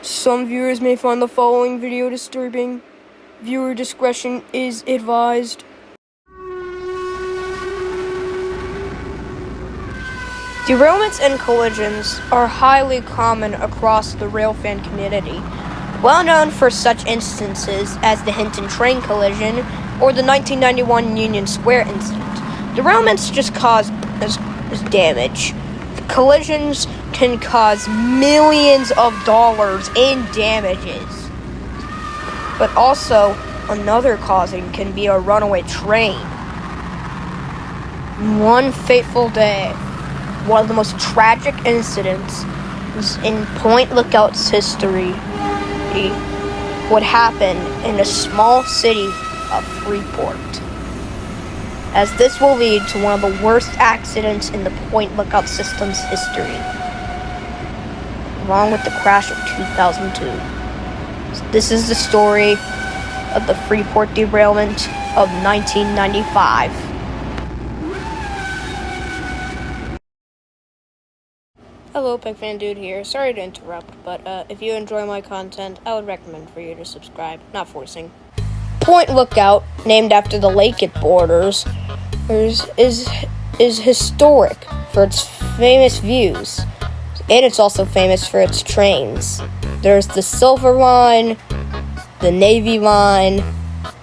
Some viewers may find the following video disturbing. Viewer discretion is advised. Derailments and collisions are highly common across the railfan community, well known for such instances as the Hinton train collision or the 1991 Union Square incident. Derailments just cause damage. Collisions can cause millions of dollars in damages. But also, another causing can be a runaway train. One fateful day, one of the most tragic incidents in Point Lookout's history would happen in the small city of Freeport, as this will lead to one of the worst accidents in the Point Lookout system's history, along with the crash of 2002. This is the story of the Freeport derailment of 1995. Hello, Pigfan Dude here. Sorry to interrupt, but if you enjoy my content, I would recommend for you to subscribe. Not forcing. Point Lookout, named after the lake it borders, is historic for its famous views, and it's also famous for its trains. There's the Silver Line, the Navy Line,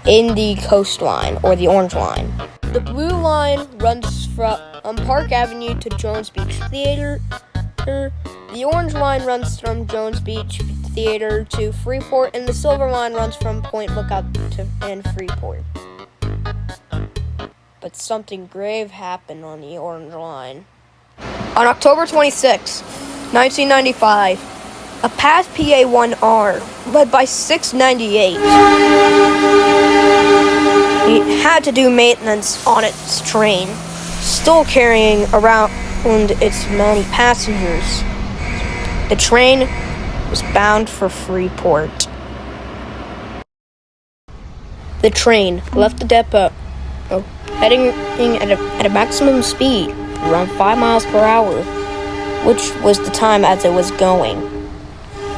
and the Coast Line, or the Orange Line. The Blue Line runs from Park Avenue to Jones Beach Theater. The Orange Line runs from Jones Beach Theater to Freeport, and the Silver Line runs from Point Lookout and Freeport. But something grave happened on the Orange Line. On October 26, 1995, a past PA-1R, led by 698, had to do maintenance on its train, still carrying around its many passengers. The train was bound for Freeport. The train left the depot, heading at a maximum speed, around 5 miles per hour, which was the time as it was going.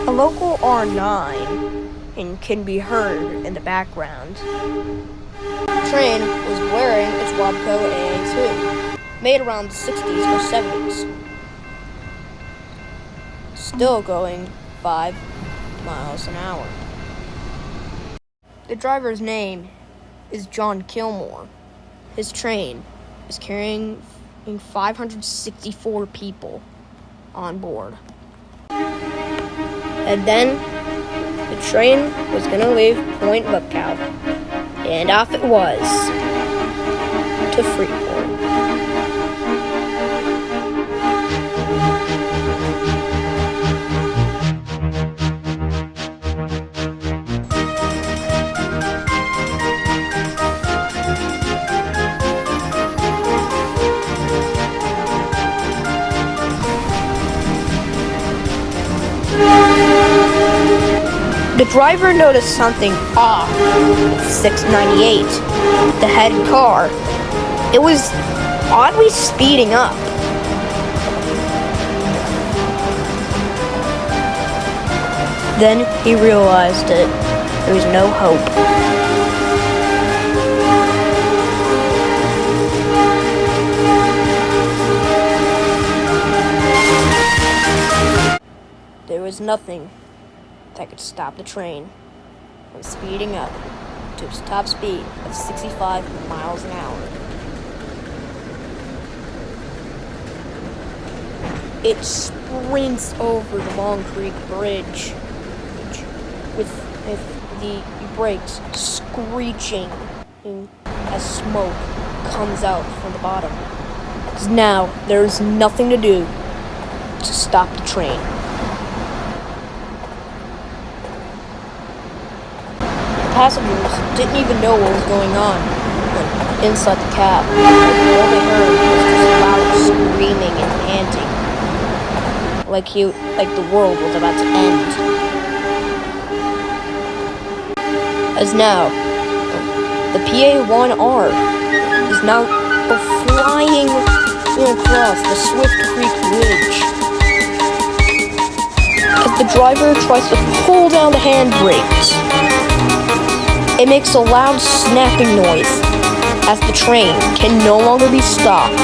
A local R9 can be heard in the background. The train was wearing its Wabco AA2, made around the 60s or 70s. Still going 5 miles an hour. The driver's name is John Kilmore. His train is carrying 564 people on board. And then the train was going to leave Point Lookout, and off it was to Freeport. The driver noticed something off with 698, the head car. It was oddly speeding up. Then he realized that there was no hope. There was nothing that could stop the train from speeding up to its top speed of 65 miles an hour. It sprints over the Long Creek Bridge with the brakes screeching as smoke comes out from the bottom. Now, there's nothing to do to stop the train. Passengers didn't even know what was going on inside the cab. All they heard was just loud screaming and panting, like the world was about to end. As now, the PA-1R is now flying across the Swift Creek Bridge. as the driver tries to pull down the handbrakes. It makes a loud snapping noise as the train can no longer be stopped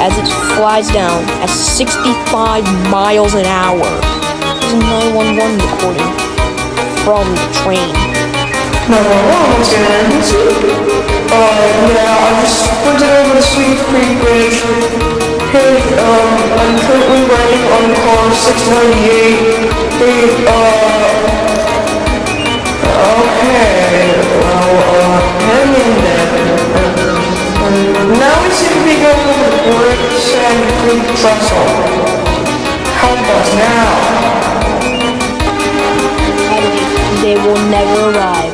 as it flies down at 65 miles an hour. This is a 911 recording from the train. 911, what's your emergency? Yeah, I just went over the Sweet Creek Bridge. Hey, I'm currently riding on car 698. Hey, okay, well, hang in there. Now we seem to be going over the Bridge and Creek Trestle. Help us now. And they will never arrive.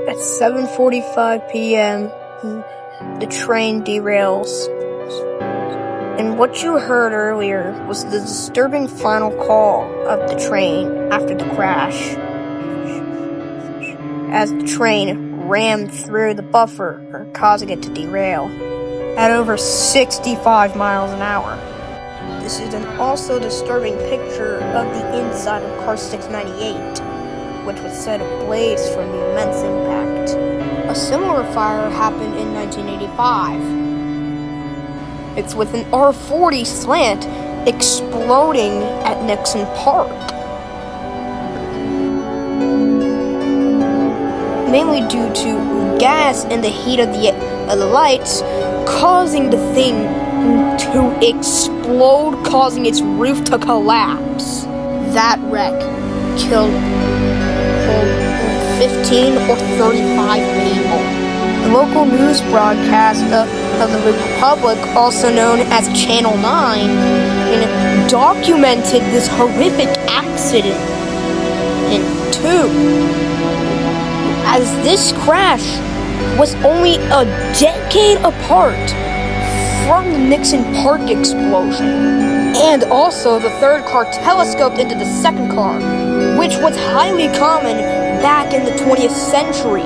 At 7:45 p.m., the train derails. And what you heard earlier was the disturbing final call of the train after the crash, as the train rammed through the buffer, causing it to derail at over 65 miles an hour. This is an also disturbing picture of the inside of car 698, which was set ablaze from the immense impact. A similar fire happened in 1985. It's with an R40 slant exploding at Nixon Park. Mainly due to gas in the heat of the lights, causing the thing to explode, causing its roof to collapse. That wreck killed 15 or 35 people. The local news broadcast of the Republic, also known as Channel 9, documented this horrific accident. And two, as this crash was only a decade apart from the Nixon Park explosion. And also, the third car telescoped into the second car, which was highly common back in the 20th century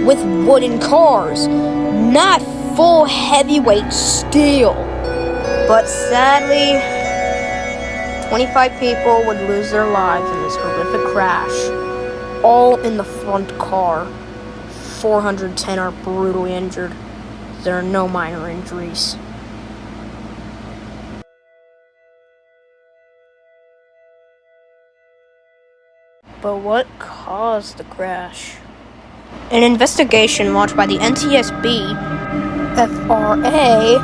with wooden cars, not full heavyweight steel. But sadly, 25 people would lose their lives in this horrific crash, all in the front car. 410 are brutally injured. There are no minor injuries. But what caused the crash? An investigation launched by the NTSB, FRA,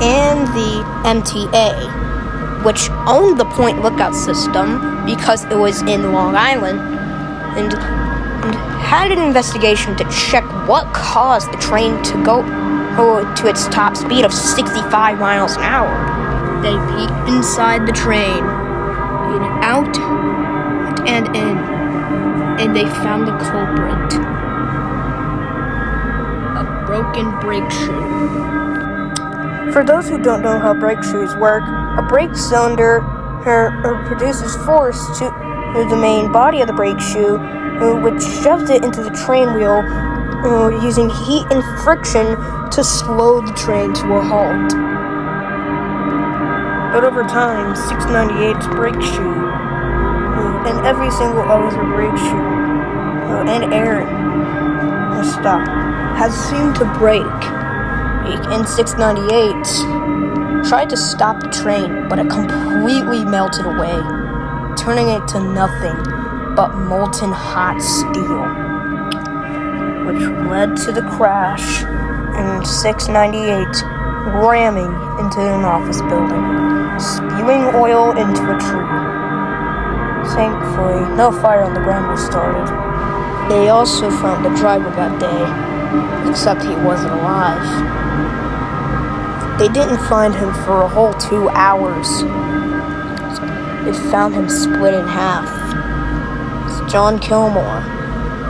and the MTA, which owned the Point Lookout system because it was in Long Island, and had an investigation to check what caused the train to go to its top speed of 65 miles an hour. They peeked inside the train, out and in, and they found the culprit. A broken brake shoe. For those who don't know how brake shoes work, a brake cylinder produces force to the main body of the brake shoe, which shoves it into the train wheel, using heat and friction to slow the train to a halt. But over time, 698's brake shoe, and every single other brake shoe, and air stuff, has seemed to break. And 698's tried to stop the train, but it completely melted away, turning it to nothing but molten hot steel, which led to the crash in 698, ramming into an office building, spewing oil into a tree. Thankfully, no fire on the ground was started. They also found the driver that day, except he wasn't alive. They didn't find him for a whole 2 hours. They found him split in half. It's John Kilmore,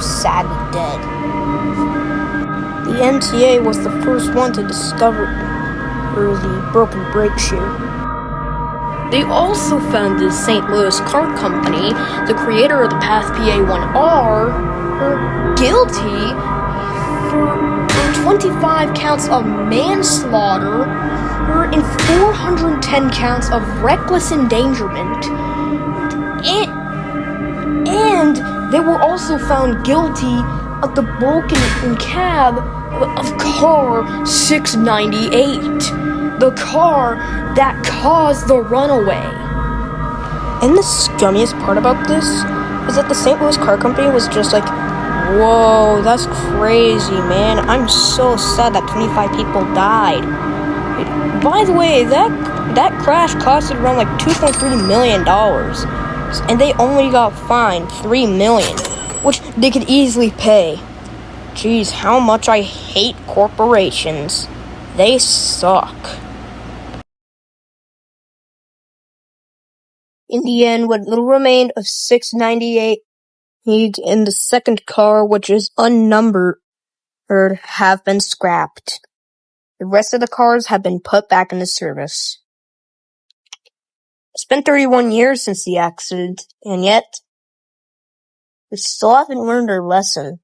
sadly dead. The MTA was the first one to discover the broken brake shoe. They also found the St. Louis Car Company, the creator of the Path PA1R, guilty for 25 counts of manslaughter and 410 counts of reckless endangerment. And they were also found guilty of the broken cab of car 698, the car that caused the runaway. And the scummiest part about this is that the St. Louis Car Company was just like, whoa, that's crazy, man. I'm so sad that 25 people died. By the way, that crash costed around like $2.3 million. And they only got fined $3 million, which they could easily pay. Jeez, how much I hate corporations. They suck. In the end, what little remained of 698 in the second car, which is unnumbered, have been scrapped. The rest of the cars have been put back into service. It's been 31 years since the accident, and yet we still haven't learned our lesson.